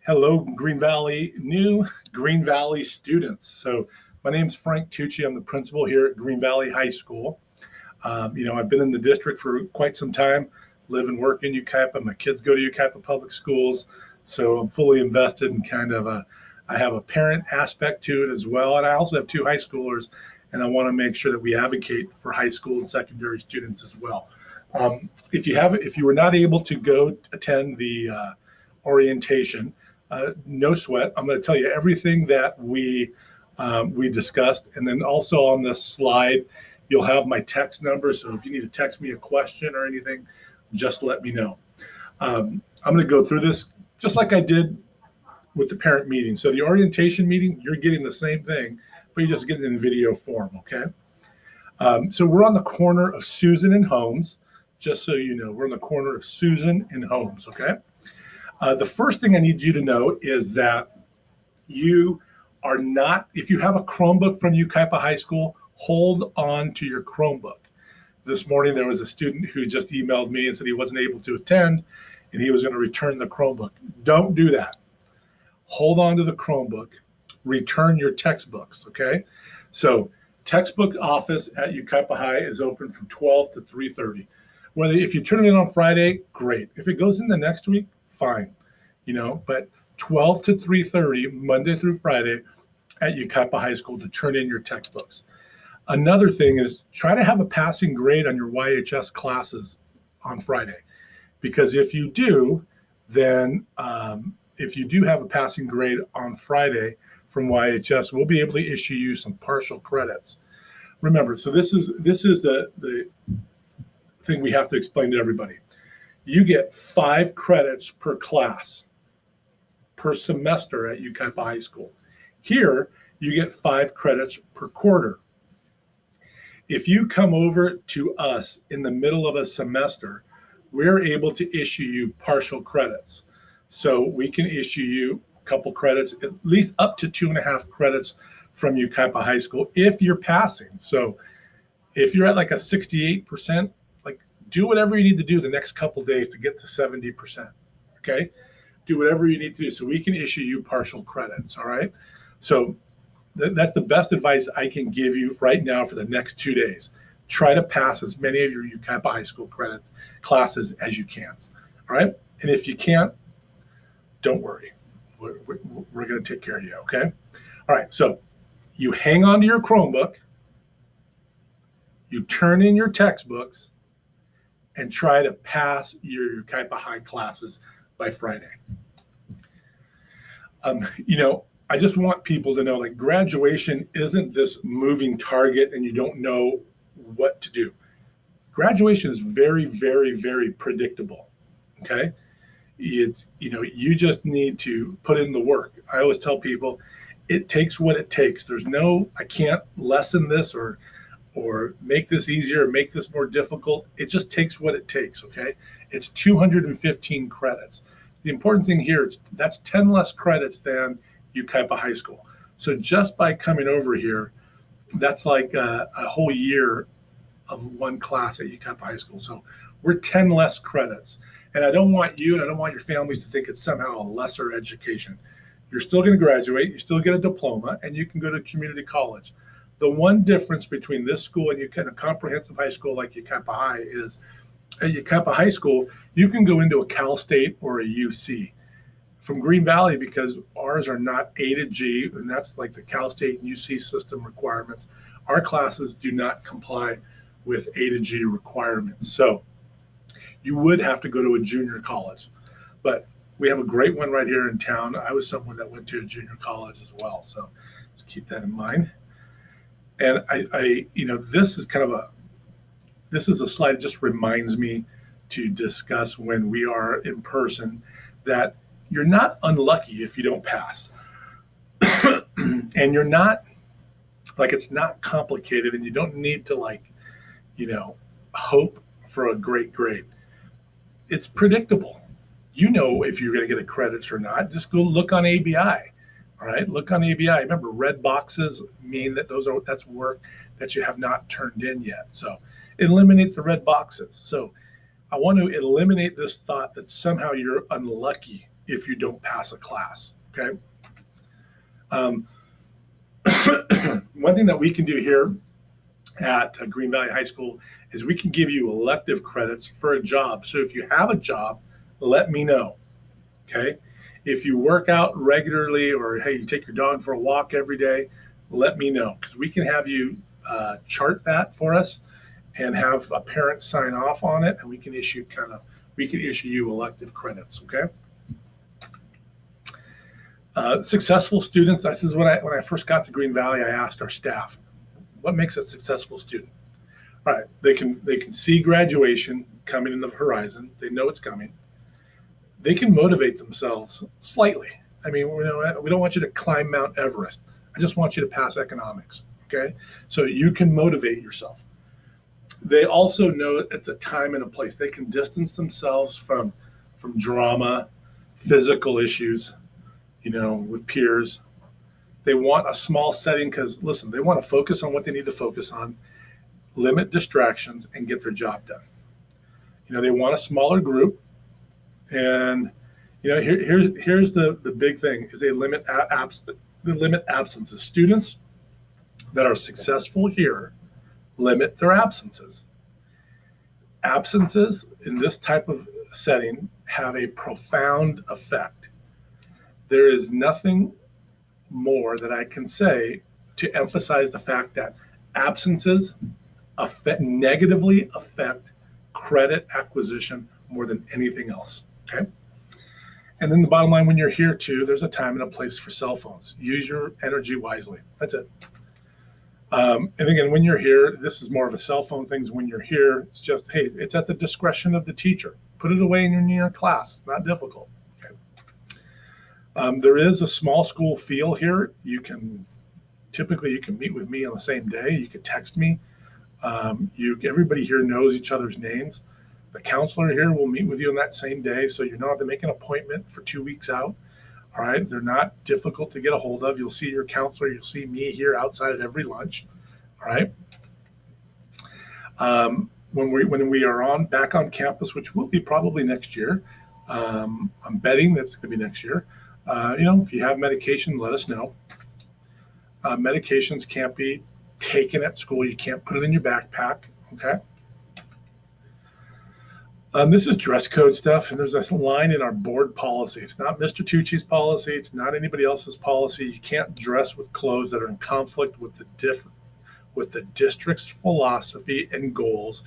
Hello, new Green Valley students. So my name's Frank Tucci. I'm the principal here at Green Valley High School. I've been in the district for quite some time, live and work in Yucaipa. My kids go to Yucaipa Public Schools, so I'm fully invested in I have a parent aspect to it as well. And I also have two high schoolers, and I want to make sure that we advocate for high school and secondary students as well. If you were not able to go attend the orientation, no sweat. I'm going to tell you everything that we discussed, and then also on this slide, you'll have my text number. So if you need to text me a question or anything, just let me know. I'm going to go through this just like I did with the parent meeting. So the orientation meeting, you're getting the same thing, but you just get it in video form. Okay. So we're on the corner of Susan and Holmes. Just so you know, we're on the corner of Susan and Holmes. Okay. The first thing I need you to know is that you are not, if you have a Chromebook from Yucaipa High School, hold on to your Chromebook. This morning, there was a student who just emailed me and said he wasn't able to attend and he was going to return the Chromebook. Don't do that. Hold on to the Chromebook. Return your textbooks, okay? So textbook office at Yucaipa High is open from 12 to 3:30. If you turn it in on Friday, great. If it goes in the next week, fine, but 12 to 3:30, Monday through Friday at Yucaipa High School to turn in your textbooks. Another thing is try to have a passing grade on your YHS classes on Friday, because if you do, then if you do have a passing grade on Friday from YHS, we'll be able to issue you some partial credits. Remember, so this is the thing we have to explain to everybody. You get 5 credits per class per semester at Yucaipa High School. Here, you get 5 credits per quarter. If you come over to us in the middle of a semester, we're able to issue you partial credits. So we can issue you a couple credits, at least up to 2.5 credits from Yucaipa High School if you're passing. So if you're at like a 68%, do whatever you need to do the next couple days to get to 70%, okay? Do whatever you need to do so we can issue you partial credits, all right? So that's the best advice I can give you right now for the next 2 days. Try to pass as many of your Yucaipa High School classes as you can, all right? And if you can't, don't worry. We're going to take care of you, okay? All right, so you hang on to your Chromebook, you turn in your textbooks, and try to pass your Yucaipa High classes by Friday. I just want people to know, graduation isn't this moving target and you don't know what to do. Graduation is very, very, very predictable, okay? It's, you just need to put in the work. I always tell people, it takes what it takes. There's no, I can't lessen this or make this easier, make this more difficult. It just takes what it takes, okay? It's 215 credits. The important thing here is that's 10 less credits than Yucaipa High School. So just by coming over here, that's like a whole year of one class at Yucaipa High School. So we're 10 less credits. And I don't want you and I don't want your families to think it's somehow a lesser education. You're still going to graduate, you still get a diploma, and you can go to community college. The one difference between this school and a comprehensive high school like Yucaipa High is at Yucaipa High School, you can go into a Cal State or a UC. From Green Valley, because ours are not A to G, and that's like the Cal State and UC system requirements, our classes do not comply with A to G requirements. So you would have to go to a junior college. But we have a great one right here in town. I was someone that went to a junior college as well. So just keep that in mind. And this is a slide that just reminds me to discuss when we are in person that you're not unlucky if you don't pass. And you're not, it's not complicated and you don't need to hope for a great grade. It's predictable. If you're going to get a credits or not. Just go look on ABI. All right, look on ABI. Remember, red boxes mean that that's work that you have not turned in yet. So eliminate the red boxes. So I want to eliminate this thought that somehow you're unlucky if you don't pass a class, okay? Um, one thing that we can do here at Green Valley High School is we can give you elective credits for a job. So if you have a job, let me know, okay? If you work out regularly, or hey, you take your dog for a walk every day, let me know, because we can have you chart that for us and have a parent sign off on it, and we can issue you elective credits, okay? Successful students. This is when I first got to Green Valley, I asked our staff, what makes a successful student? All right, they can see graduation coming in the horizon. They know it's coming. They can motivate themselves slightly. I mean, we don't want you to climb Mount Everest. I just want you to pass economics, okay? So you can motivate yourself. They also know at the time and a place. They can distance themselves from drama, physical issues, with peers. They want a small setting because, listen, they want to focus on what they need to focus on, limit distractions, and get their job done. They want a smaller group. And, here's the big thing is they limit absences. Students that are successful here limit their absences. Absences in this type of setting have a profound effect. There is nothing more that I can say to emphasize the fact that absences negatively affect credit acquisition more than anything else, okay? And then the bottom line, when you're here too, there's a time and a place for cell phones. Use your energy wisely. That's it. And again, when you're here, this is more of a cell phone thing. When you're here, it's just, hey, it's at the discretion of the teacher. Put it away in your class. It's not difficult. Okay. There is a small school feel here. Typically you can meet with me on the same day. You can text me. Everybody here knows each other's names. The counselor here will meet with you on that same day, so you don't have to make an appointment for 2 weeks out. All right, they're not difficult to get a hold of. You'll see your counselor. You'll see me here outside at every lunch. All right. When we are back on campus, which will be probably next year, I'm betting that's going to be next year. If you have medication, let us know. Medications can't be taken at school. You can't put it in your backpack. Okay. This is dress code stuff, and there's this line in our board policy. It's not Mr. Tucci's policy. It's not anybody else's policy. You can't dress with clothes that are in conflict with the district's philosophy and goals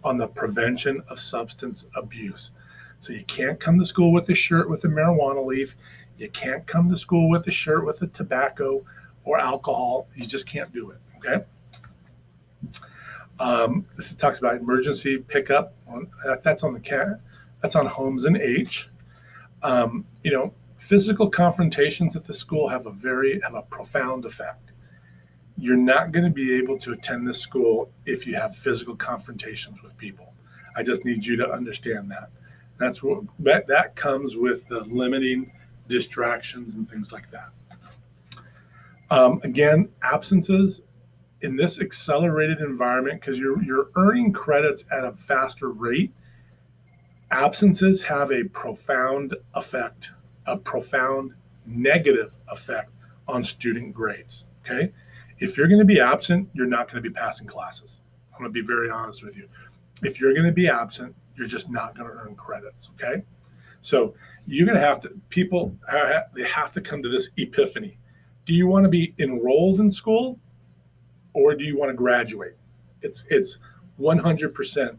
on the prevention of substance abuse. So you can't come to school with a shirt with a marijuana leaf. You can't come to school with a shirt with a tobacco or alcohol. You just can't do it, okay? This talks about emergency pickup. That's on that's on homes and H. Physical confrontations at the school have a profound effect. You're not going to be able to attend this school if you have physical confrontations with people. I just need you to understand that. That comes with the limiting distractions and things like that. Again, absences in this accelerated environment, because you're earning credits at a faster rate, absences have a profound effect, a profound negative effect on student grades, okay? If you're going to be absent, you're not going to be passing classes. I'm going to be very honest with you. If you're going to be absent, you're just not going to earn credits, okay? So you're going to have to, they have to come to this epiphany. Do you want to be enrolled in school, or do you want to graduate? It's 100%.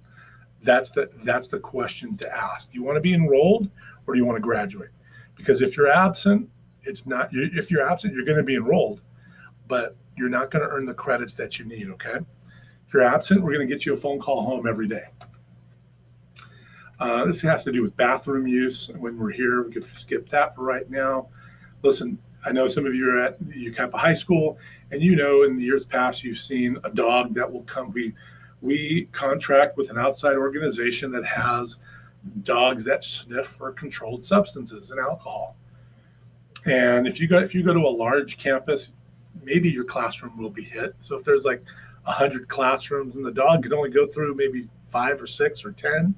That's the question to ask. Do you want to be enrolled, or do you want to graduate? Because if you're absent, if you're absent, you're going to be enrolled, but you're not going to earn the credits that you need, okay? If you're absent, we're going to get you a phone call home every day. This has to do with bathroom use. When we're here, we could skip that for right now. Listen, I know some of you are at Ucapa High School, and in the years past, you've seen a dog that will come. We contract with an outside organization that has dogs that sniff for controlled substances and alcohol. And if you go to a large campus, maybe your classroom will be hit. So if there's like 100 classrooms and the dog could only go through maybe 5 or 6 or 10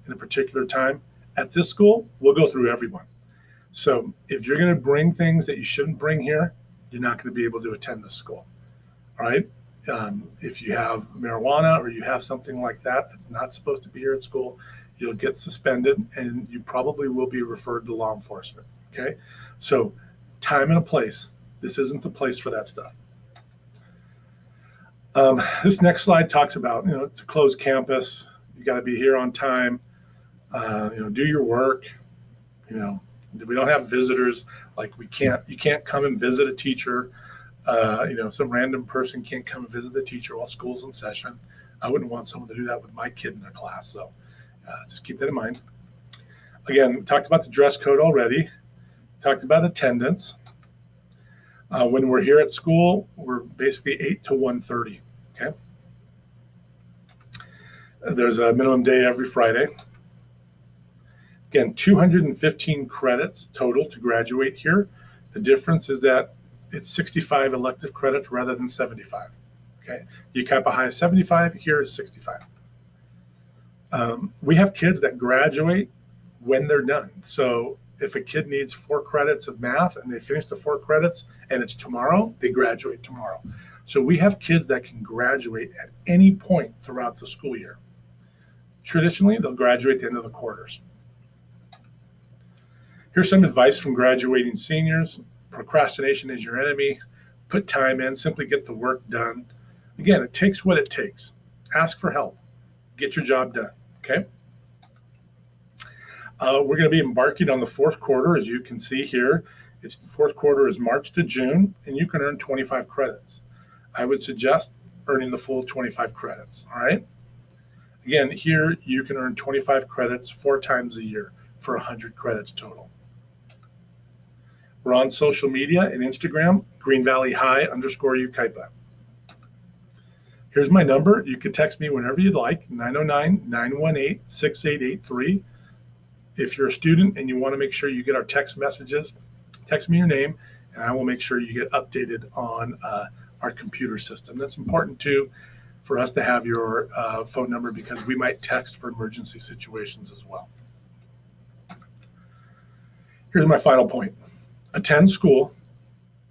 in a particular time, at this school, we'll go through everyone. So if you're going to bring things that you shouldn't bring here, you're not going to be able to attend the school. All right. If you have marijuana or you have something like that that's not supposed to be here at school, you'll get suspended and you probably will be referred to law enforcement. Okay. So time and a place. This isn't the place for that stuff. This next slide talks about, it's a closed campus. You got to be here on time. Do your work. We don't have visitors. Like you can't come and visit a teacher. Some random person can't come and visit the teacher while school's in session. I wouldn't want someone to do that with my kid in their class. So just keep that in mind. Again, we talked about the dress code already. Talked about attendance. When we're here at school, we're basically 8 to 1:30. Okay. There's a minimum day every Friday. Again, 215 credits total to graduate here. The difference is that it's 65 elective credits rather than 75. Okay, UCAPA High is 75, here is 65. We have kids that graduate when they're done. So if a kid needs 4 credits of math and they finish the 4 credits and it's tomorrow, they graduate tomorrow. So we have kids that can graduate at any point throughout the school year. Traditionally, they'll graduate at the end of the quarters. Here's some advice from graduating seniors. Procrastination is your enemy. Put time in, simply get the work done. Again, it takes what it takes. Ask for help. Get your job done, okay? We're going to be embarking on the 4th quarter, as you can see here. The 4th quarter is March to June, and you can earn 25 credits. I would suggest earning the full 25 credits, all right? Again, here you can earn 25 credits 4 times a year for 100 credits total. We're on social media and Instagram, Green Valley High _UCAPA. Here's my number. You can text me whenever you'd like, 909-918-6883. If you're a student and you want to make sure you get our text messages, text me your name, and I will make sure you get updated on our computer system. That's important, too, for us to have your phone number because we might text for emergency situations as well. Here's my final point. Attend school,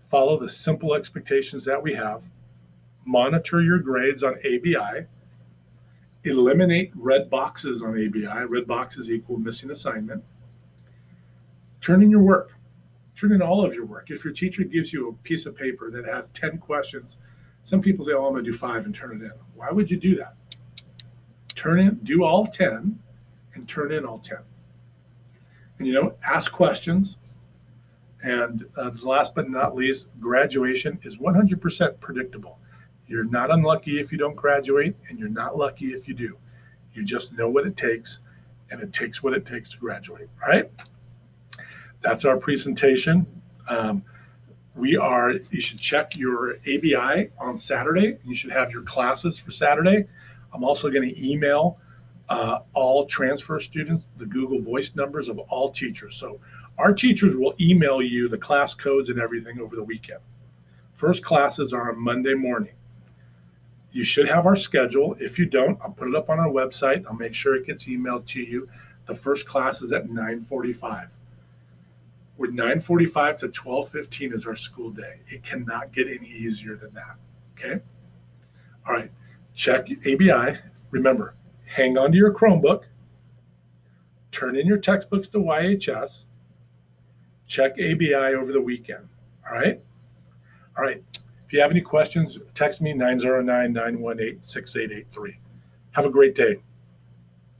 follow the simple expectations that we have, monitor your grades on ABI, eliminate red boxes on ABI. Red boxes equal missing assignment. Turn in your work. Turn in all of your work. If your teacher gives you a piece of paper that has 10 questions, some people say, I'm going to do 5 and turn it in. Why would you do that? Do all 10 and turn in all 10. And, ask questions. And last but not least, graduation is 100% predictable. You're not unlucky if you don't graduate, and you're not lucky if you do. You just know what it takes, and it takes what it takes to graduate, right? That's our presentation. You should check your ABI on Saturday. You should have your classes for Saturday. I'm also going to email all transfer students the Google Voice numbers of all teachers. So our teachers will email you the class codes and everything over the weekend. First classes are on Monday morning. You should have our schedule. If you don't, I'll put it up on our website. I'll make sure it gets emailed to you. The first class is at 9:45. With 9:45 to 12:15 is our school day. It cannot get any easier than that, okay? All right, check ABI. Remember, hang on to your Chromebook. Turn in your textbooks to YHS. Check ABI over the weekend, all right? All right, if you have any questions, text me 909-918-6883. Have a great day.